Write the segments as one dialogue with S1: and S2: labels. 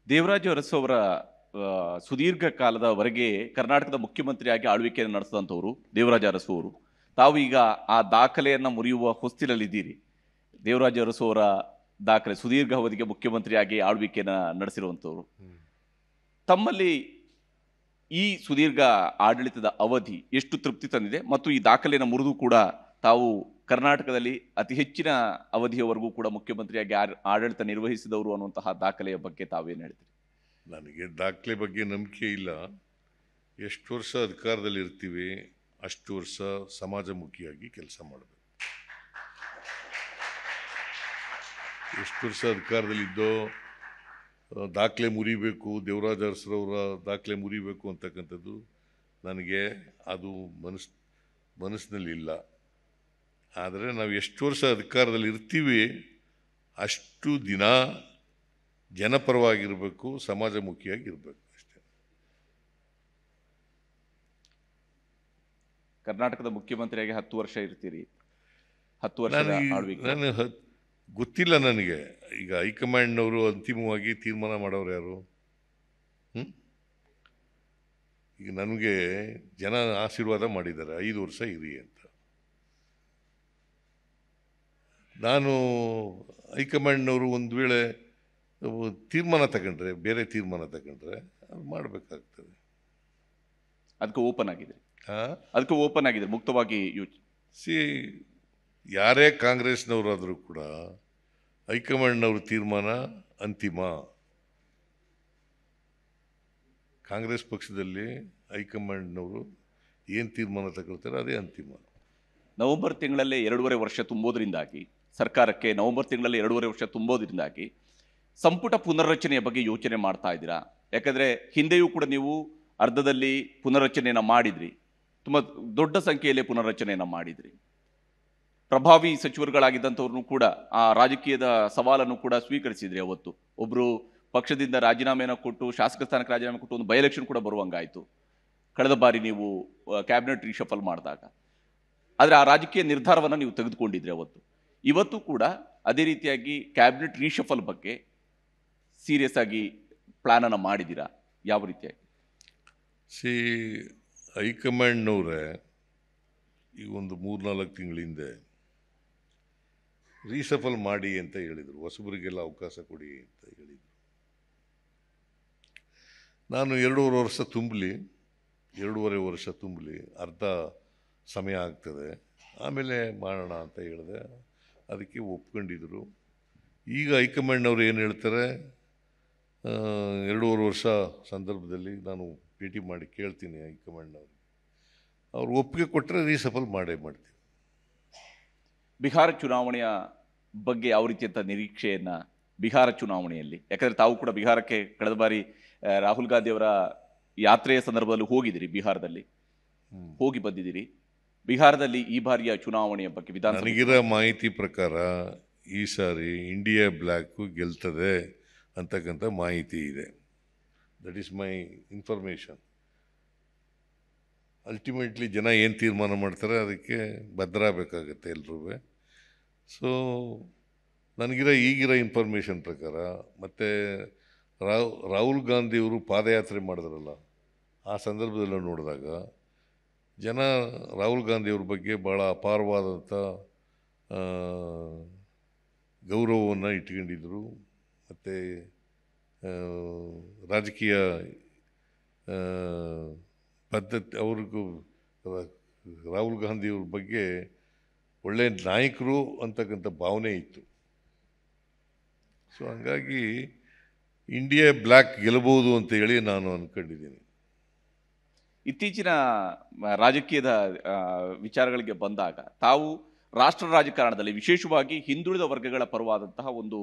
S1: ದೇವರಾಜ ಅರಸು ಅವರ ಸುದೀರ್ಘ ಕಾಲದವರೆಗೆ ಕರ್ನಾಟಕದ ಮುಖ್ಯಮಂತ್ರಿಯಾಗಿ ಆಳ್ವಿಕೆಯನ್ನು ನಡೆಸಿದಂಥವರು ದೇವರಾಜ ಅರಸು ಅವರು. ತಾವು ಈಗ ಆ ದಾಖಲೆಯನ್ನು ಮುರಿಯುವ ಹೊಸ್ತಿಲಲ್ಲಿದ್ದೀರಿ. ದೇವರಾಜ ಅರಸು ಅವರ ದಾಖಲೆ ಸುದೀರ್ಘ ಅವಧಿಗೆ ಮುಖ್ಯಮಂತ್ರಿಯಾಗಿ ಆಳ್ವಿಕೆಯನ್ನು ನಡೆಸಿರುವಂಥವ್ರು. ತಮ್ಮಲ್ಲಿ ಈ ಸುದೀರ್ಘ ಆಡಳಿತದ ಅವಧಿ ಎಷ್ಟು ತೃಪ್ತಿ ತಂದಿದೆ ಮತ್ತು ಈ ದಾಖಲೆಯನ್ನು ಮುರಿದು ಕೂಡ ತಾವು ಕರ್ನಾಟಕದಲ್ಲಿ ಅತಿ ಹೆಚ್ಚಿನ ಅವಧಿಯವರೆಗೂ ಕೂಡ ಮುಖ್ಯಮಂತ್ರಿಯಾಗಿ ಆಡಳಿತ ನಿರ್ವಹಿಸಿದವರು ಅನ್ನುವಂತಹ ದಾಖಲೆಯ ಬಗ್ಗೆ ತಾವೇನು ಹೇಳ್ತೀರಿ?
S2: ನನಗೆ ದಾಖಲೆ ಬಗ್ಗೆ ನಂಬಿಕೆ ಇಲ್ಲ. ಎಷ್ಟು ವರ್ಷ ಅಧಿಕಾರದಲ್ಲಿ ಇರ್ತೀವಿ ಅಷ್ಟು ವರ್ಷ ಸಮಾಜಮುಖಿಯಾಗಿ ಕೆಲಸ ಮಾಡಬೇಕು. ಎಷ್ಟು ವರ್ಷ ಅಧಿಕಾರದಲ್ಲಿದ್ದೋ ದಾಖಲೆ ಮುರಿಬೇಕು, ದೇವರಾಜ ಅರಸರವರ ದಾಖಲೆ ಮುರಿಬೇಕು ಅಂತಕ್ಕಂಥದ್ದು ನನಗೆ ಅದು ಮನಸ್ಸಿನಲ್ಲಿ ಇಲ್ಲ. ಆದರೆ ನಾವು ಎಷ್ಟು ವರ್ಷ ಅಧಿಕಾರದಲ್ಲಿ ಇರ್ತೀವಿ ಅಷ್ಟು ದಿನ ಜನಪರವಾಗಿರಬೇಕು, ಸಮಾಜಮುಖಿಯಾಗಿರ್ಬೇಕು ಅಷ್ಟೇ.
S1: ಕರ್ನಾಟಕದ ಮುಖ್ಯಮಂತ್ರಿಯಾಗಿ 10 ವರ್ಷ ಇರ್ತೀರಿ. 10 ವರ್ಷ
S2: ನಾನು ಗೊತ್ತಿಲ್ಲ ನನಗೆ. ಈಗ ಹೈಕಮಾಂಡ್ನವರು ಅಂತಿಮವಾಗಿ ತೀರ್ಮಾನ ಮಾಡೋರು ಯಾರು? ಈಗ ನನಗೆ ಜನ ಆಶೀರ್ವಾದ ಮಾಡಿದ್ದಾರೆ 5 ವರ್ಷ ಇರಿ ಅಂತ. ನಾನು ಹೈಕಮಾಂಡ್ನವರು ಒಂದು ವೇಳೆ ತೀರ್ಮಾನ ತಗೊಂಡ್ರೆ, ಬೇರೆ ತೀರ್ಮಾನ ತಗೊಂಡ್ರೆ ಅದು ಮಾಡಬೇಕಾಗ್ತದೆ.
S1: ಅದಕ್ಕೆ ಓಪನ್ ಆಗಿದೆ ಮುಕ್ತವಾಗಿ
S2: ಯಾರೇ ಕಾಂಗ್ರೆಸ್ನವರಾದರೂ ಕೂಡ ಹೈಕಮಾಂಡ್ನವ್ರ ತೀರ್ಮಾನ ಅಂತಿಮ. ಕಾಂಗ್ರೆಸ್ ಪಕ್ಷದಲ್ಲಿ ಹೈಕಮಾಂಡ್ನವರು ಏನು ತೀರ್ಮಾನ ತಗೊಳ್ತಾರೆ ಅದೇ ಅಂತಿಮ.
S1: ನವೆಂಬರ್ ತಿಂಗಳಲ್ಲೇ 2.5 ವರ್ಷ ತುಂಬೋದ್ರಿಂದಾಗಿ ಸರ್ಕಾರಕ್ಕೆ ನವೆಂಬರ್ ತಿಂಗಳಲ್ಲಿ 2.5 ವರ್ಷ ತುಂಬೋದ್ರಿಂದಾಗಿ ಸಂಪುಟ ಪುನರ್ರಚನೆಯ ಬಗ್ಗೆ ಯೋಚನೆ ಮಾಡ್ತಾ ಇದ್ದೀರಾ? ಯಾಕಂದರೆ ಹಿಂದೆಯೂ ಕೂಡ ನೀವು ಅರ್ಧದಲ್ಲಿ ಪುನರ್ರಚನೆಯನ್ನು ಮಾಡಿದ್ರಿ, ತುಂಬ ದೊಡ್ಡ ಸಂಖ್ಯೆಯಲ್ಲಿ ಪುನರ್ರಚನೆಯನ್ನು ಮಾಡಿದ್ರಿ. ಪ್ರಭಾವಿ ಸಚಿವರುಗಳಾಗಿದ್ದಂಥವ್ರನ್ನು ಕೂಡ ಆ ರಾಜಕೀಯದ ಸವಾಲನ್ನು ಕೂಡ ಸ್ವೀಕರಿಸಿದ್ರಿ. ಅವತ್ತು ಒಬ್ಬರು ಪಕ್ಷದಿಂದ ರಾಜೀನಾಮೆಯನ್ನು ಕೊಟ್ಟು, ಶಾಸಕ ಸ್ಥಾನಕ್ಕೆ ರಾಜೀನಾಮೆ ಕೊಟ್ಟು ಒಂದು ಬೈ ಎಲೆಕ್ಷನ್ ಕೂಡ ಬರುವಂಗಾಯಿತು ಕಳೆದ ಬಾರಿ ನೀವು ಕ್ಯಾಬಿನೆಟ್ ರೀಶಫಲ್ ಮಾಡಿದಾಗ. ಆದರೆ ಆ ರಾಜಕೀಯ ನಿರ್ಧಾರವನ್ನು ನೀವು ತೆಗೆದುಕೊಂಡಿದ್ರಿ ಅವತ್ತು. ಇವತ್ತು ಕೂಡ ಅದೇ ರೀತಿಯಾಗಿ ಕ್ಯಾಬಿನೆಟ್ ರೀಶಫಲ್ ಬಗ್ಗೆ ಸೀರಿಯಸ್ ಆಗಿ ಪ್ಲಾನನ್ನು ಮಾಡಿದ್ದೀರಾ? ಯಾವ ರೀತಿಯಾಗಿ?
S2: ಹೈಕಮಾಂಡ್ನವರೇ ಈಗ ಒಂದು 3-4 ತಿಂಗಳ ಹಿಂದೆ ರೀಸಫಲ್ ಮಾಡಿ ಅಂತ ಹೇಳಿದರು, ಹೊಸಬರಿಗೆಲ್ಲ ಅವಕಾಶ ಕೊಡಿ ಅಂತ ಹೇಳಿದರು. ನಾನು 2.5 ವರ್ಷ ತುಂಬಲಿ, ಅರ್ಧ ಸಮಯ ಆಗ್ತದೆ, ಆಮೇಲೆ ಮಾಡೋಣ ಅಂತ ಹೇಳಿದೆ. ಅದಕ್ಕೆ ಒಪ್ಕೊಂಡಿದ್ರು. ಈಗ ಹೈಕಮಾಂಡ್ನವ್ರು ಏನು ಹೇಳ್ತಾರೆ, 2.5 ವರ್ಷ ಸಂದರ್ಭದಲ್ಲಿ ನಾನು ಭೇಟಿ ಮಾಡಿ ಕೇಳ್ತೀನಿ ಹೈಕಮಾಂಡ್ನವ್ರಿಗೆ, ಅವ್ರು ಒಪ್ಪಿಗೆ ಕೊಟ್ಟರೆ ರೀಸಫಲ್ ಮಾಡೇ ಮಾಡ್ತೀವಿ.
S1: ಬಿಹಾರ ಚುನಾವಣೆಯ ಬಗ್ಗೆ ಯಾವ ರೀತಿಯಂಥ ನಿರೀಕ್ಷೆಯನ್ನು ಬಿಹಾರ ಚುನಾವಣೆಯಲ್ಲಿ, ಯಾಕಂದರೆ ತಾವು ಕೂಡ ಬಿಹಾರಕ್ಕೆ ಕಳೆದ ಬಾರಿ ರಾಹುಲ್ ಗಾಂಧಿ ಅವರ ಯಾತ್ರೆಯ ಸಂದರ್ಭದಲ್ಲಿ ಹೋಗಿದ್ದೀರಿ, ಬಿಹಾರದಲ್ಲಿ ಹೋಗಿ ಬಂದಿದ್ದೀರಿ. ಬಿಹಾರದಲ್ಲಿ ಈ ಬಾರಿಯ ಚುನಾವಣೆಯ ಬಗ್ಗೆ
S2: ನನಗಿರೋ ಮಾಹಿತಿ ಪ್ರಕಾರ ಈ ಸಾರಿ ಇಂಡಿಯಾ ಬ್ಲ್ಯಾಕು ಗೆಲ್ತದೆ ಅಂತಕ್ಕಂಥ ಮಾಹಿತಿ ಇದೆ. That is my information. Ultimately ಜನ ಏನು ತೀರ್ಮಾನ ಮಾಡ್ತಾರೆ ಅದಕ್ಕೆ ಬದ್ಧರಾಗಬೇಕಾಗತ್ತೆ ಎಲ್ರೂ. ಸೊ ಈಗಿರೋ ಇನ್ಫಾರ್ಮೇಷನ್ ಪ್ರಕಾರ, ಮತ್ತು ರಾಹುಲ್ ಗಾಂಧಿಯವರು ಪಾದಯಾತ್ರೆ ಮಾಡಿದ್ರಲ್ಲ, ಆ ಸಂದರ್ಭದಲ್ಲಿ ನೋಡಿದಾಗ ಜನ ರಾಹುಲ್ ಗಾಂಧಿಯವ್ರ ಬಗ್ಗೆ ಭಾಳ ಅಪಾರವಾದಂಥ ಗೌರವವನ್ನು ಇಟ್ಕೊಂಡಿದ್ರು. ಮತ್ತು ರಾಜಕೀಯ ಪದ್ಧತಿ ಅವ್ರಿಗೂ ರಾಹುಲ್ ಗಾಂಧಿಯವ್ರ ಬಗ್ಗೆ ಒಳ್ಳೆಯ ನಾಯಕರು ಅಂತಕ್ಕಂಥ ಭಾವನೆ ಇತ್ತು. ಸೊ ಹಂಗಾಗಿ ಇಂಡಿಯಾ ಬ್ಲ್ಯಾಕ್ ಗೆಲ್ಲಬಹುದು ಅಂತ ಹೇಳಿ ನಾನು ಅಂದ್ಕೊಂಡಿದ್ದೀನಿ.
S1: ಇತ್ತೀಚಿನ ರಾಜಕೀಯದ ವಿಚಾರಗಳಿಗೆ ಬಂದಾಗ ತಾವು ರಾಷ್ಟ್ರ ರಾಜಕಾರಣದಲ್ಲಿ ವಿಶೇಷವಾಗಿ ಹಿಂದುಳಿದ ವರ್ಗಗಳ ಪರವಾದಂತಹ ಒಂದು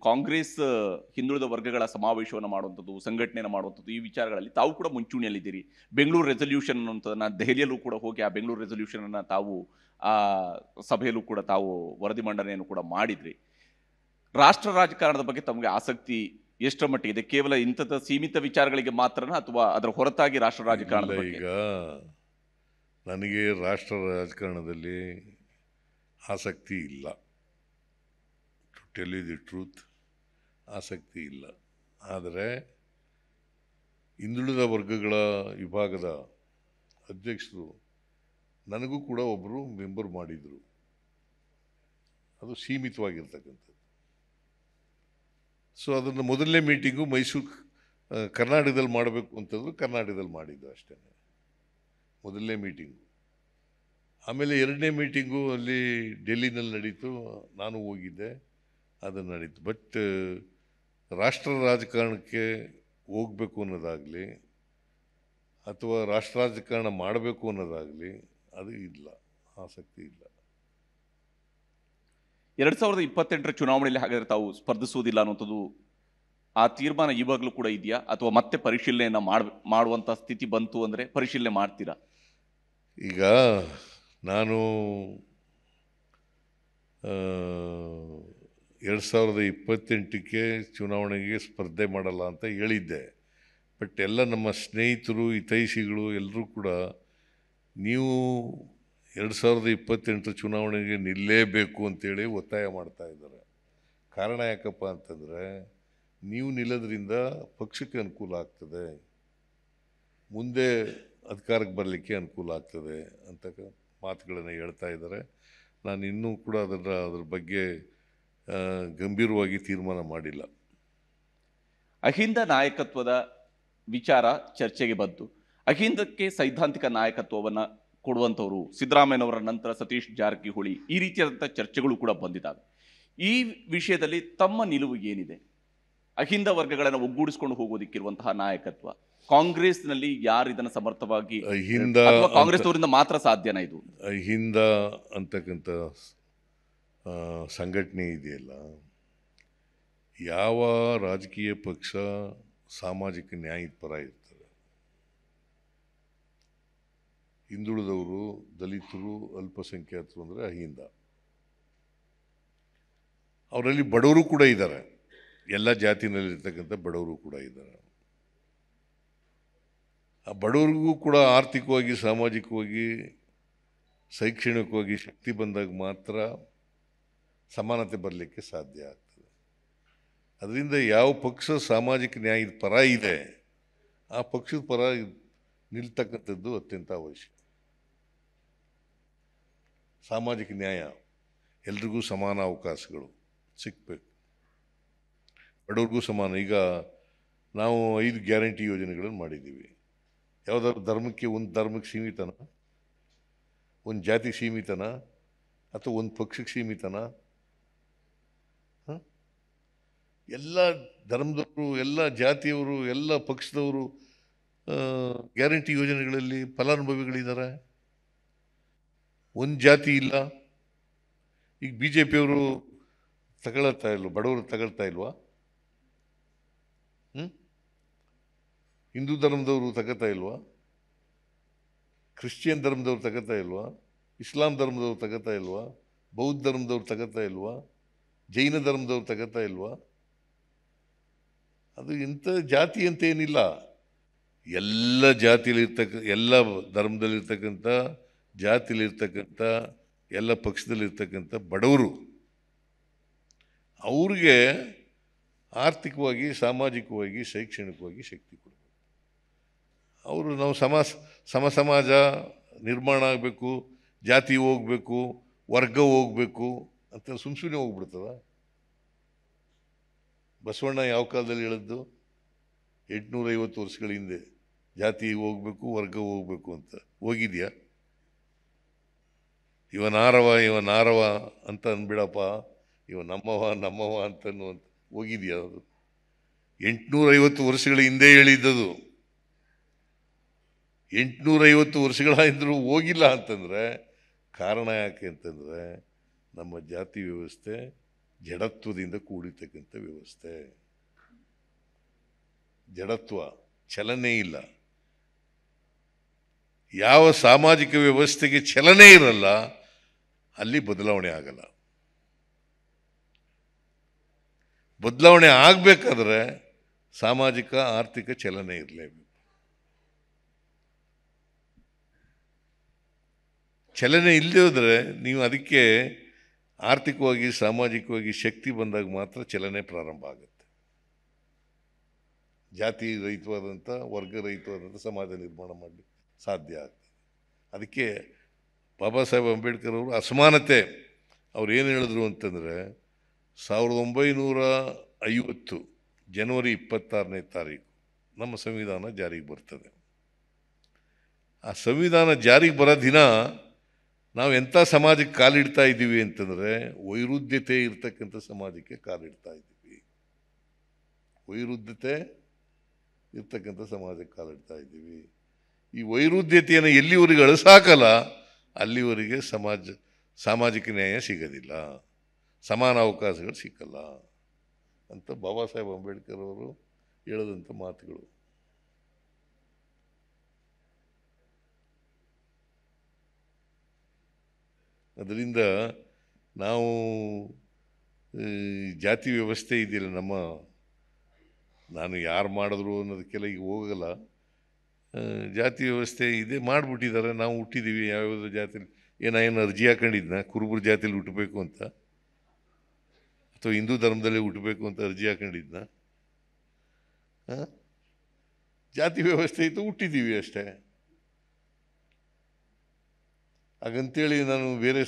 S1: ಕಾಂಗ್ರೆಸ್ ಹಿಂದುಳಿದ ವರ್ಗಗಳ ಸಮಾವೇಶವನ್ನು ಮಾಡುವಂಥದ್ದು, ಸಂಘಟನೆಯನ್ನು ಮಾಡುವಂಥದ್ದು, ಈ ವಿಚಾರಗಳಲ್ಲಿ ತಾವು ಕೂಡ ಮುಂಚೂಣಿಯಲ್ಲಿದ್ದೀರಿ. ಬೆಂಗಳೂರು ರೆಸಲ್ಯೂಷನ್ ಅನ್ನುವಂಥದ್ದನ್ನು ದೆಹಲಿಯಲ್ಲೂ ಕೂಡ ಹೋಗಿ ಆ ಬೆಂಗಳೂರು ರೆಸಲ್ಯೂಷನನ್ನು ತಾವು ಆ ಸಭೆಯಲ್ಲೂ ಕೂಡ ತಾವು ವರದಿ ಮಂಡನೆಯನ್ನು ಕೂಡ ಮಾಡಿದ್ರಿ. ರಾಷ್ಟ್ರ ರಾಜಕಾರಣದ ಬಗ್ಗೆ ತಮಗೆ ಆಸಕ್ತಿ ಎಷ್ಟರ ಮಟ್ಟಿಗೆ? ಕೇವಲ ಇಂಥದ ಸೀಮಿತ ವಿಚಾರಗಳಿಗೆ ಮಾತ್ರನಾ ಅಥವಾ ಅದರ ಹೊರತಾಗಿ ರಾಷ್ಟ್ರ ರಾಜಕಾರಣದ ಬಗ್ಗೆ?
S2: ಈಗ ನನಗೆ ರಾಷ್ಟ್ರ ರಾಜಕಾರಣದಲ್ಲಿ ಆಸಕ್ತಿ ಇಲ್ಲ, to tell you the truth. ಆಸಕ್ತಿ ಇಲ್ಲ. ಆದರೆ ಹಿಂದುಳಿದ ವರ್ಗಗಳ ವಿಭಾಗದ ಅಧ್ಯಕ್ಷರು ನನಗೂ ಕೂಡ ಒಬ್ಬರು ಮೆಂಬರ್ ಮಾಡಿದರು. ಅದು ಸೀಮಿತವಾಗಿರ್ತಕ್ಕಂಥದ್ದು. ಸೊ ಅದನ್ನು ಮೊದಲನೇ ಮೀಟಿಂಗು ಮೈಸೂರು ಕರ್ನಾಟಕದಲ್ಲಿ ಮಾಡಬೇಕು ಅಂತಂದ್ರು, ಕರ್ನಾಟಕದಲ್ಲಿ ಮಾಡಿದ್ದು ಅಷ್ಟೇ ಮೊದಲನೇ ಮೀಟಿಂಗು. ಆಮೇಲೆ ಎರಡನೇ ಮೀಟಿಂಗು ಅಲ್ಲಿ ಡೆಲ್ಲಿನಲ್ಲಿ ನಡೀತು, ನಾನು ಹೋಗಿದ್ದೆ, ಅದನ್ನು ನಡೀತು. ಬಟ್ ರಾಷ್ಟ್ರ ರಾಜಕಾರಣಕ್ಕೆ ಹೋಗಬೇಕು ಅನ್ನೋದಾಗಲಿ ಅಥವಾ ರಾಷ್ಟ್ರ ರಾಜಕಾರಣ ಮಾಡಬೇಕು ಅನ್ನೋದಾಗಲಿ ಅದು ಇಲ್ಲ, ಆಸಕ್ತಿ ಇಲ್ಲ.
S1: 2028ರ ಚುನಾವಣೆಯಲ್ಲಿ ಹಾಗಾದ್ರೆ ತಾವು ಸ್ಪರ್ಧಿಸುವುದಿಲ್ಲ ಅನ್ನುವಂಥದ್ದು ಆ ತೀರ್ಮಾನ ಇವಾಗಲೂ ಕೂಡ ಇದೆಯಾ, ಅಥವಾ ಮತ್ತೆ ಪರಿಶೀಲನೆಯನ್ನು ಮಾಡುವಂಥ ಸ್ಥಿತಿ ಬಂತು ಅಂದರೆ ಪರಿಶೀಲನೆ ಮಾಡ್ತೀರಾ?
S2: ಈಗ ನಾನು 2028ಕ್ಕೆ ಚುನಾವಣೆಗೆ ಸ್ಪರ್ಧೆ ಮಾಡಲ್ಲ ಅಂತ ಹೇಳಿದ್ದೆ. ಬಟ್ ಎಲ್ಲ ನಮ್ಮ ಸ್ನೇಹಿತರು, ಹಿತೈಷಿಗಳು ಎಲ್ಲರೂ ಕೂಡ ನೀವು 2028 ಚುನಾವಣೆಗೆ ನಿಲ್ಲೇಬೇಕು ಅಂತೇಳಿ ಒತ್ತಾಯ ಮಾಡ್ತಾ ಇದ್ದಾರೆ. ಕಾರಣ ಯಾಕಪ್ಪ ಅಂತಂದರೆ, ನೀವು ನಿಲ್ಲೋದ್ರಿಂದ ಪಕ್ಷಕ್ಕೆ ಅನುಕೂಲ ಆಗ್ತದೆ, ಮುಂದೆ ಅಧಿಕಾರಕ್ಕೆ ಬರಲಿಕ್ಕೆ ಅನುಕೂಲ ಆಗ್ತದೆ ಅಂತ ಮಾತುಗಳನ್ನು ಹೇಳ್ತಾ ಇದ್ದಾರೆ. ನಾನು ಇನ್ನೂ ಕೂಡ ಅದ್ರ ಬಗ್ಗೆ ಗಂಭೀರವಾಗಿ ತೀರ್ಮಾನ ಮಾಡಿಲ್ಲ.
S1: ಅಹಿಂದ ನಾಯಕತ್ವದ ವಿಚಾರ ಚರ್ಚೆಗೆ ಬಂತು. ಅಹಿಂದಕ್ಕೆ ಸೈದ್ಧಾಂತಿಕ ನಾಯಕತ್ವವನ್ನು ಕೊಡುವಂಥವರು ಸಿದ್ದರಾಮಯ್ಯನವರ ನಂತರ ಸತೀಶ್ ಜಾರಕಿಹೊಳಿ, ಈ ರೀತಿಯಾದಂಥ ಚರ್ಚೆಗಳು ಕೂಡ ಬಂದಿದ್ದಾವೆ. ಈ ವಿಷಯದಲ್ಲಿ ತಮ್ಮ ನಿಲುವು ಏನಿದೆ? ಅಹಿಂದ ವರ್ಗಗಳನ್ನು ಒಗ್ಗೂಡಿಸಿಕೊಂಡು ಹೋಗೋದಿಕ್ಕಿರುವಂತಹ ನಾಯಕತ್ವ ಕಾಂಗ್ರೆಸ್ನಲ್ಲಿ ಯಾರು ಇದನ್ನು ಸಮರ್ಥವಾಗಿ, ಕಾಂಗ್ರೆಸ್ನವರಿಂದ ಮಾತ್ರ ಸಾಧ್ಯನಾ ಇದು?
S2: ಅಹಿಂದ ಅಂತಕ್ಕಂಥ ಸಂಘಟನೆ ಇದೆಯಲ್ಲ, ಯಾವ ರಾಜಕೀಯ ಪಕ್ಷ ಸಾಮಾಜಿಕ ನ್ಯಾಯದ ಪರ ಇರ್ತದೆ? ಹಿಂದುಳಿದವರು, ದಲಿತರು, ಅಲ್ಪಸಂಖ್ಯಾತರು ಅಂದರೆ ಅಹಿಂದ. ಅವರಲ್ಲಿ ಬಡವರು ಕೂಡ ಇದ್ದಾರೆ, ಎಲ್ಲ ಜಾತಿನಲ್ಲಿರ್ತಕ್ಕಂಥ ಬಡವರು ಕೂಡ ಇದ್ದಾರೆ. ಆ ಬಡವರಿಗೂ ಕೂಡ ಆರ್ಥಿಕವಾಗಿ, ಸಾಮಾಜಿಕವಾಗಿ, ಶೈಕ್ಷಣಿಕವಾಗಿ ಶಕ್ತಿ ಬಂದಾಗ ಮಾತ್ರ ಸಮಾನತೆ ಬರಲಿಕ್ಕೆ ಸಾಧ್ಯ ಆಗ್ತದೆ. ಅದರಿಂದ ಯಾವ ಪಕ್ಷ ಸಾಮಾಜಿಕ ನ್ಯಾಯದ ಪರ ಇದೆ ಆ ಪಕ್ಷದ ಪರ ನಿಲ್ತಕ್ಕಂಥದ್ದು ಅತ್ಯಂತ ಅವಶ್ಯಕ. ಸಾಮಾಜಿಕ ನ್ಯಾಯ, ಎಲ್ರಿಗೂ ಸಮಾನ ಅವಕಾಶಗಳು ಸಿಗಬೇಕು, ಬಡವ್ರಿಗೂ ಸಮಾನ. ಈಗ ನಾವು 5 ಗ್ಯಾರಂಟಿ ಯೋಜನೆಗಳನ್ನು ಮಾಡಿದ್ದೀವಿ. ಯಾವುದಾದ್ರು ಧರ್ಮಕ್ಕೆ, ಒಂದು ಧರ್ಮಕ್ಕೆ ಸೀಮಿತನ, ಒಂದು ಜಾತಿ ಸೀಮಿತನ, ಅಥವಾ ಒಂದು ಪಕ್ಷಕ್ಕೆ ಸೀಮಿತನ? ಎಲ್ಲ ಧರ್ಮದವರು, ಎಲ್ಲ ಜಾತಿಯವರು, ಎಲ್ಲ ಪಕ್ಷದವರು ಗ್ಯಾರಂಟಿ ಯೋಜನೆಗಳಲ್ಲಿ ಫಲಾನುಭವಿಗಳಿದ್ದಾರೆ. ಒಂದು ಜಾತಿ ಇಲ್ಲ. ಈಗ BJPಯವರು ತಗೊಳ್ತಾ ಇಲ್ವ? ಬಡವರು ತಗೊಳ್ತಾ ಇಲ್ವಾ? ಹಿಂದೂ ಧರ್ಮದವರು ತಗೋತಾ ಇಲ್ವಾ? ಕ್ರಿಶ್ಚಿಯನ್ ಧರ್ಮದವ್ರು ತಗೋತಾ ಇಲ್ವಾ? ಇಸ್ಲಾಂ ಧರ್ಮದವ್ರು ತಗೋತಾ ಇಲ್ವಾ? ಬೌದ್ಧ ಧರ್ಮದವ್ರು ತಗೋತಾ ಇಲ್ವಾ? ಜೈನ ಧರ್ಮದವ್ರು ತಗೋತಾ ಇಲ್ವಾ? ಅದು ಇಂಥ ಜಾತಿ ಅಂತ ಏನಿಲ್ಲ. ಎಲ್ಲ ಎಲ್ಲ ಧರ್ಮದಲ್ಲಿರ್ತಕ್ಕಂಥ, ಜಾತಿಲಿರ್ತಕ್ಕಂಥ, ಎಲ್ಲ ಪಕ್ಷದಲ್ಲಿರ್ತಕ್ಕಂಥ ಬಡವರು, ಅವ್ರಿಗೆ ಆರ್ಥಿಕವಾಗಿ, ಸಾಮಾಜಿಕವಾಗಿ, ಶೈಕ್ಷಣಿಕವಾಗಿ ಶಕ್ತಿ ಕೊಡಬೇಕು. ಅವರು ನಾವು ಸಮಾಜ ನಿರ್ಮಾಣ ಆಗಬೇಕು, ಜಾತಿ ಹೋಗ್ಬೇಕು, ವರ್ಗ ಹೋಗ್ಬೇಕು ಅಂತ ಸುಮ್ಮನೆ ಹೋಗ್ಬಿಡ್ತದ? ಬಸವಣ್ಣ ಯಾವ ಕಾಲದಲ್ಲಿ ಹೇಳಿದ್ದು? 850 ವರ್ಷಗಳ ಹಿಂದೆ ಜಾತಿ ಹೋಗ್ಬೇಕು, ವರ್ಗ ಹೋಗ್ಬೇಕು ಅಂತ. ಹೋಗಿದ್ಯಾ? ಇವ ನಾರವ ಅಂತ ಅನ್ಬಿಡಪ್ಪ, ಇವ ನಮ್ಮವ ಅಂತನ್ನುವಂತ ಹೋಗಿದ್ಯಾ? ಅದು 850 ವರ್ಷಗಳ ಹಿಂದೆ ಹೇಳಿದ್ದದು. 850 ವರ್ಷಗಳ ಹಿಂದೆ ಹೋಗಿಲ್ಲ ಅಂತಂದರೆ ಕಾರಣ ಯಾಕೆ ಅಂತಂದರೆ, ನಮ್ಮ ಜಾತಿ ವ್ಯವಸ್ಥೆ ಜಡತ್ವದಿಂದ ಕೂಡಿರ್ತಕ್ಕಂಥ ವ್ಯವಸ್ಥೆ. ಜಡತ್ವ, ಚಲನೆ ಇಲ್ಲ. ಯಾವ ಸಾಮಾಜಿಕ ವ್ಯವಸ್ಥೆಗೆ ಚಲನೆ ಇರಲ್ಲ ಅಲ್ಲಿ ಬದಲಾವಣೆ ಆಗಲ್ಲ. ಬದಲಾವಣೆ ಆಗಬೇಕಾದ್ರೆ ಸಾಮಾಜಿಕ, ಆರ್ಥಿಕ ಚಲನೆ ಇರಲೇಬೇಕು. ಚಲನೆ ಇಲ್ಲದೆ ಹೋದರೆ ನೀವು ಅದಕ್ಕೆ ಆರ್ಥಿಕವಾಗಿ, ಸಾಮಾಜಿಕವಾಗಿ ಶಕ್ತಿ ಬಂದಾಗ ಮಾತ್ರ ಚಲನೆ ಪ್ರಾರಂಭ ಆಗುತ್ತೆ. ಜಾತಿ ರಹಿತವಾದಂಥ ವರ್ಗ ರಹಿತವಾದಂಥ ಸಮಾಜ ನಿರ್ಮಾಣ ಮಾಡಲಿಕ್ಕೆ ಸಾಧ್ಯ ಆಗ್ತದೆ. ಅದಕ್ಕೆ ಬಾಬಾ ಸಾಹೇಬ್ ಅಂಬೇಡ್ಕರ್ ಅವರು ಅಸಮಾನತೆ ಅವ್ರು ಏನು ಹೇಳಿದ್ರು ಅಂತಂದರೆ 1950 ಜನವರಿ 26ನೇ ತಾರೀಕು ನಮ್ಮ ಸಂವಿಧಾನ ಜಾರಿಗೆ ಬರ್ತದೆ. ಆ ಸಂವಿಧಾನ ಜಾರಿಗೆ ಬರೋ ದಿನ ನಾವು ಎಂಥ ಸಮಾಜಕ್ಕೆ ಕಾಲಿಡ್ತಾ ಇದ್ದೀವಿ ಅಂತಂದರೆ ವೈರುಧ್ಯತೆ ಇರ್ತಕ್ಕಂಥ ಸಮಾಜಕ್ಕೆ ಕಾಲಿಡ್ತಾ ಇದ್ದೀವಿ. ವೈರುಧ್ಯತೆ ಇರ್ತಕ್ಕಂಥ ಸಮಾಜಕ್ಕೆ ಕಾಲಿಡ್ತಾ ಇದ್ದೀವಿ. ಈ ವೈರುಧ್ಯತೆಯನ್ನು ಎಲ್ಲಿವರೆಗೆ ಅಳಿಸಾಕಲ್ಲ ಅಲ್ಲಿವರೆಗೆ ಸಾಮಾಜಿಕ ನ್ಯಾಯ ಸಿಗೋದಿಲ್ಲ, ಸಮಾನ ಅವಕಾಶಗಳು ಸಿಕ್ಕಲ್ಲ ಅಂತ ಬಾಬಾ ಸಾಹೇಬ್ ಅಂಬೇಡ್ಕರ್ ಅವರು ಹೇಳಿದಂಥ ಮಾತುಗಳು. ಅದರಿಂದ ನಾವು ಜಾತಿ ವ್ಯವಸ್ಥೆ ಇದೆಯಲ್ಲ ನಾನು ಯಾರು ಮಾಡಿದ್ರು ಅನ್ನೋದಕ್ಕೆಲ್ಲ ಈಗ ಹೋಗಲ್ಲ. ಜಾತಿ ವ್ಯವಸ್ಥೆ ಇದೆ ಮಾಡಿಬಿಟ್ಟಿದ್ದಾರೆ. ನಾವು ಹುಟ್ಟಿದ್ದೀವಿ ಯಾವ್ಯಾವ ಜಾತಿಲಿ ಏನು ಅರ್ಜಿ ಹಾಕೊಂಡಿದ್ನ ಕುರುಬರ ಜಾತಿಲಿ ಹುಟ್ಟಬೇಕು ಅಂತ, ಅಥವಾ ಹಿಂದೂ ಧರ್ಮದಲ್ಲೇ ಹುಟ್ಟಬೇಕು ಅಂತ ಅರ್ಜಿ ಹಾಕೊಂಡಿದ್ನ? ಜಾತಿ ವ್ಯವಸ್ಥೆ ಇತ್ತು, ಹುಟ್ಟಿದ್ದೀವಿ ಅಷ್ಟೇ. ಹಾಗಂತೇಳಿ ನಾನು ಬೇರೆ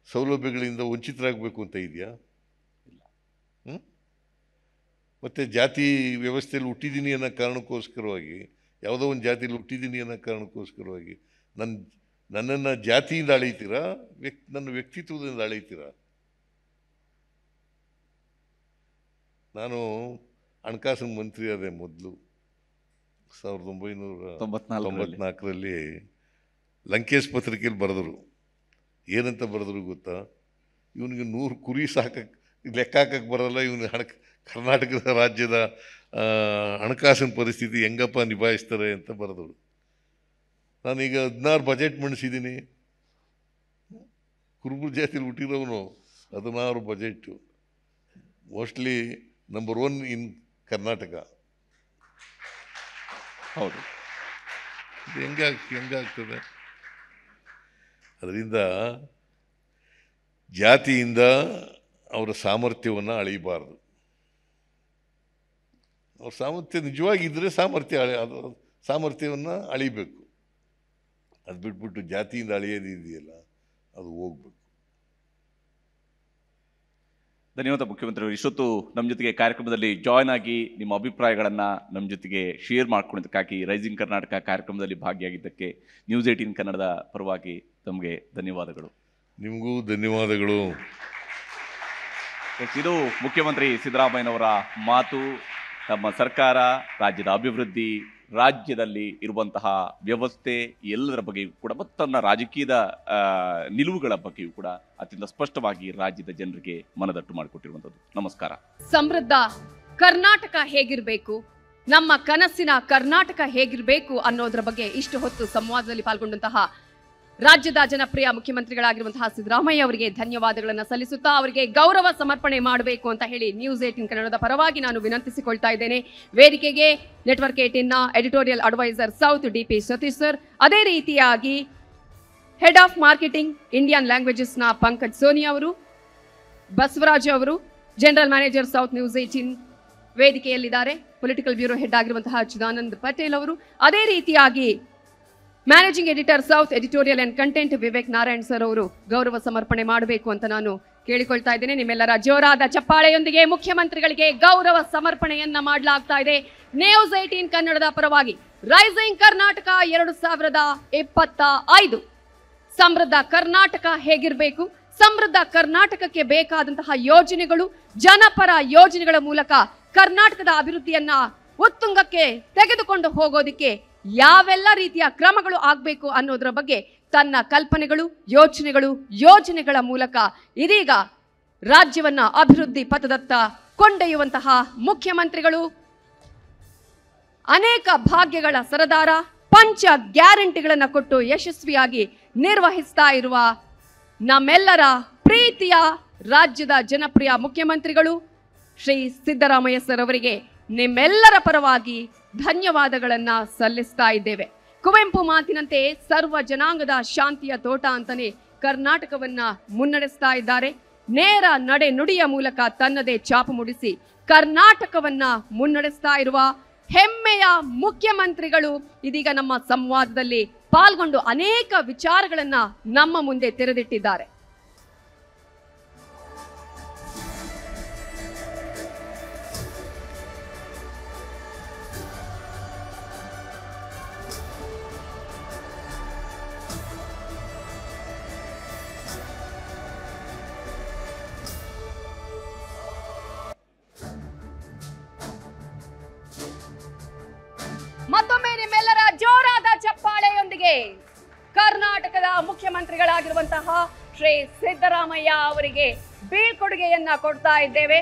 S2: ಸೌಲಭ್ಯಗಳಿಂದ ವಂಚಿತರಾಗಬೇಕು ಅಂತ ಇದೆಯಾ? ಮತ್ತು ಜಾತಿ ವ್ಯವಸ್ಥೆಯಲ್ಲಿ ಹುಟ್ಟಿದ್ದೀನಿ ಅನ್ನೋ ಕಾರಣಕ್ಕೋಸ್ಕರವಾಗಿ, ಯಾವುದೋ ಒಂದು ಜಾತಿಯಲ್ಲಿ ಹುಟ್ಟಿದ್ದೀನಿ ಅನ್ನೋ ಕಾರಣಕ್ಕೋಸ್ಕರವಾಗಿ ನನ್ನನ್ನು ಜಾತಿಯಿಂದ ಅಳೀತೀರಾ, ನನ್ನ ವ್ಯಕ್ತಿತ್ವದಿಂದ ಅಳೀತೀರಾ? ನಾನು ಹಣಕಾಸಿನ ಮಂತ್ರಿ ಆದೆ ಮೊದಲು 1994ರಲ್ಲಿ. ಲಂಕೇಶ್ ಪತ್ರಿಕೆಯಲ್ಲಿ ಬರೆದರು. ಏನಂತ ಬರೆದ್ರು ಗೊತ್ತಾ? ಇವನಿಗೆ 100 ಕುರಿ ಲೆಕ್ಕ ಹಾಕಕ್ಕೆ ಬರಲ್ಲ, ಇವನು ಕರ್ನಾಟಕದ ರಾಜ್ಯದ ಹಣಕಾಸಿನ ಪರಿಸ್ಥಿತಿ ಹೆಂಗಪ್ಪ ನಿಭಾಯಿಸ್ತಾರೆ ಅಂತ ಬರೆದರು. ನಾನೀಗ 16 ಬಜೆಟ್ ಮಂಡಿಸಿದ್ದೀನಿ. ಕುರುಬರ ಜಾತಿಲಿ ಹುಟ್ಟಿರೋನು 16 ಬಜೆಟು, ಮೋಸ್ಟ್ಲಿ ನಂಬರ್ 1 ಇನ್ ಕರ್ನಾಟಕ.
S1: ಹೌದು,
S2: ಹೆಂಗಾಗ್ತದೆ? ಅದರಿಂದ ಜಾತಿಯಿಂದ ಅವರ ಸಾಮರ್ಥ್ಯವನ್ನು ಅಳಿಬಾರ್ದು. ಅವ್ರ ಸಾಮರ್ಥ್ಯ ನಿಜವಾಗಿದ್ದರೆ ಸಾಮರ್ಥ್ಯವನ್ನು ಅಳಿಬೇಕು. ಅದು ಬಿಟ್ಬಿಟ್ಟು ಜಾತಿಯಿಂದ ಅಳಿಯೋದಿದೆಯಲ್ಲ, ಅದು ಹೋಗ್ಬೇಕು.
S1: ಧನ್ಯವಾದ ಮುಖ್ಯಮಂತ್ರಿಗಳು. ಇಷ್ಟೊತ್ತು ನಮ್ಮ ಜೊತೆಗೆ ಕಾರ್ಯಕ್ರಮದಲ್ಲಿ ಜಾಯ್ನ್ ಆಗಿ ನಿಮ್ಮ ಅಭಿಪ್ರಾಯಗಳನ್ನು ನಮ್ಮ ಜೊತೆಗೆ ಶೇರ್ ಮಾಡ್ಕೊಂಡಿದ್ದಕ್ಕಾಗಿ, ರೈಸಿಂಗ್ ಕರ್ನಾಟಕ ಕಾರ್ಯಕ್ರಮದಲ್ಲಿ ಭಾಗಿಯಾಗಿದ್ದಕ್ಕೆ ನ್ಯೂಸ್ 18 ಕನ್ನಡದ ಪರವಾಗಿ ತಮಗೆ ಧನ್ಯವಾದಗಳು.
S2: ನಿಮಗೂ ಧನ್ಯವಾದಗಳು.
S1: ಇದು ಮುಖ್ಯಮಂತ್ರಿ ಸಿದ್ದರಾಮಯ್ಯನವರ ಮಾತು. ನಮ್ಮ ಸರ್ಕಾರ ರಾಜ್ಯದ ಅಭಿವೃದ್ಧಿ, ರಾಜ್ಯದಲ್ಲಿ ಇರುವಂತಹ ವ್ಯವಸ್ಥೆ ಎಲ್ಲದರ ಬಗ್ಗೆಯೂ ಕೂಡ ಮತ್ತು ತನ್ನ ರಾಜಕೀಯದ ನಿಲುವುಗಳ ಬಗ್ಗೆಯೂ ಕೂಡ ಅತ್ಯಂತ ಸ್ಪಷ್ಟವಾಗಿ ರಾಜ್ಯದ ಜನರಿಗೆ ಮನದಟ್ಟು ಮಾಡಿಕೊಟ್ಟಿರುವಂಥದ್ದು. ನಮಸ್ಕಾರ.
S3: ಸಮೃದ್ಧ ಕರ್ನಾಟಕ ಹೇಗಿರಬೇಕು, ನಮ್ಮ ಕನಸಿನ ಕರ್ನಾಟಕ ಹೇಗಿರಬೇಕು ಅನ್ನೋದರ ಬಗ್ಗೆ ಇಷ್ಟು ಹೊತ್ತು ಸಂವಾದದಲ್ಲಿ ಪಾಲ್ಗೊಂಡಂತಹ ರಾಜ್ಯದ ಜನಪ್ರಿಯ ಮುಖ್ಯಮಂತ್ರಿಗಳಾಗಿರುವಂತಹ ಸಿದ್ದರಾಮಯ್ಯ ಅವರಿಗೆ ಧನ್ಯವಾದಗಳನ್ನು ಸಲ್ಲಿಸುತ್ತಾ ಅವರಿಗೆ ಗೌರವ ಸಮರ್ಪಣೆ ಮಾಡಬೇಕು ಅಂತ ಹೇಳಿ ನ್ಯೂಸ್ 18 ಕನ್ನಡದ ಪರವಾಗಿ ನಾನು ವಿನಂತಿಸಿಕೊಳ್ತಾ ಇದ್ದೇನೆ. ವೇದಿಕೆಗೆ ನೆಟ್ವರ್ಕ್ 18ನ editorial adviser south DP Satish sir, ಅದೇ ರೀತಿಯಾಗಿ ಹೆಡ್ ಆಫ್ ಮಾರ್ಕೆಟಿಂಗ್ ಇಂಡಿಯನ್ ಲ್ಯಾಂಗ್ವೇಜಸ್ನ ಪಂಕಜ್ ಸೋನಿ ಅವರು, ಬಸವರಾಜ್ ಅವರು, ಜನರಲ್ ಮ್ಯಾನೇಜರ್ ಸೌತ್ ನ್ಯೂಸ್ 18 ವೇದಿಕೆಯಲ್ಲಿದ್ದಾರೆ. ಪೊಲಿಟಿಕಲ್ ಬ್ಯೂರೋ ಹೆಡ್ ಆಗಿರುವಂತಹ ಚಿದಾನಂದ್ ಪಟೇಲ್ ಅವರು, ಅದೇ ರೀತಿಯಾಗಿ managing editor south editorial and content Vivek Narayan sir ಅವರು ಗೌರವ ಸಮರ್ಪಣೆ ಮಾಡಬೇಕು ಅಂತ ನಾನು ಕೇಳಿಕೊಳ್ತಾ ಇದ್ದೇನೆ. ನಿಮ್ಮೆಲ್ಲರ ಜೋರಾದ ಚಪ್ಪಾಳೆಯೊಂದಿಗೆ ಮುಖ್ಯಮಂತ್ರಿಗಳಿಗೆ ಗೌರವ ಸಮರ್ಪಣೆಯನ್ನ ಮಾಡಲಾಗ್ತಾ ಇದೆ. ನ್ಯೂಸ್ 18 ಕನ್ನಡದ ಪರವಾಗಿ ರೈಸಿಂಗ್ ಕರ್ನಾಟಕ 2025 ಸಮೃದ್ಧ ಕರ್ನಾಟಕ ಹೇಗಿರಬೇಕು, ಸಮೃದ್ಧ ಕರ್ನಾಟಕಕ್ಕೆ ಬೇಕಾದಂತಹ ಯೋಜನೆಗಳು, ಜನಪರ ಯೋಜನೆಗಳ ಮೂಲಕ ಕರ್ನಾಟಕದ ಅಭಿವೃದ್ಧಿಯನ್ನ ಉತ್ತುಂಗಕ್ಕೆ ತೆಗೆದುಕೊಂಡು ಹೋಗೋದಿಕ್ಕೆ ಯಾವೆಲ್ಲ ರೀತಿಯ ಕ್ರಮಗಳು ಆಗಬೇಕು ಅನ್ನೋದರ ಬಗ್ಗೆ ತನ್ನ ಕಲ್ಪನೆಗಳು, ಯೋಜನೆಗಳ ಮೂಲಕ ಇದೀಗ ರಾಜ್ಯವನ್ನ ಅಭಿವೃದ್ಧಿ ಪಥದತ್ತ ಕೊಂಡೊಯ್ಯುವಂತಹ ಮುಖ್ಯಮಂತ್ರಿಗಳು, ಅನೇಕ ಭಾಗ್ಯಗಳ ಸರದಾರ, ಪಂಚ ಗ್ಯಾರಂಟಿಗಳನ್ನು ಕೊಟ್ಟು ಯಶಸ್ವಿಯಾಗಿ ನಿರ್ವಹಿಸ್ತಾ ಇರುವ ನಮ್ಮೆಲ್ಲರ ಪ್ರೀತಿಯ ರಾಜ್ಯದ ಜನಪ್ರಿಯ ಮುಖ್ಯಮಂತ್ರಿಗಳು ಶ್ರೀ ಸಿದ್ದರಾಮಯ್ಯ ಸರ್ ಅವರಿಗೆ ನಿಮ್ಮೆಲ್ಲರ ಪರವಾಗಿ ಧನ್ಯವಾದಗಳನ್ನ ಸಲ್ಲಿಸ್ತಾ ಇದ್ದೇವೆ. ಕುವೆಂಪು ಮಾತಿನಂತೆ ಸರ್ವ ಜನಾಂಗದ ಶಾಂತಿಯ ತೋಟ ಅಂತಾನೆ ಕರ್ನಾಟಕವನ್ನ ಮುನ್ನಡೆಸ್ತಾ ಇದ್ದಾರೆ. ನೇರ ನಡೆ ನುಡಿಯ ಮೂಲಕ ತನ್ನದೇ ಛಾಪು ಮೂಡಿಸಿ ಕರ್ನಾಟಕವನ್ನ ಮುನ್ನಡೆಸ್ತಾ ಇರುವ ಹೆಮ್ಮೆಯ ಮುಖ್ಯಮಂತ್ರಿಗಳು ಇದೀಗ ನಮ್ಮ ಸಂವಾದದಲ್ಲಿ ಪಾಲ್ಗೊಂಡು ಅನೇಕ ವಿಚಾರಗಳನ್ನ ನಮ್ಮ ಮುಂದೆ ತೆರೆದಿಟ್ಟಿದ್ದಾರೆ. ಮತ್ತೊಮ್ಮೆ ನಿಮ್ಮೆಲ್ಲರ ಜೋರಾದ ಚಪ್ಪಾಳೆಯೊಂದಿಗೆ ಕರ್ನಾಟಕದ ಮುಖ್ಯಮಂತ್ರಿಗಳಾಗಿರುವಂತಹ ಶ್ರೀ ಸಿದ್ದರಾಮಯ್ಯ ಅವರಿಗೆ ಬೀಳ್ಕೊಡುಗೆಯನ್ನ ಕೊಡ್ತಾ ಇದ್ದೇವೆ.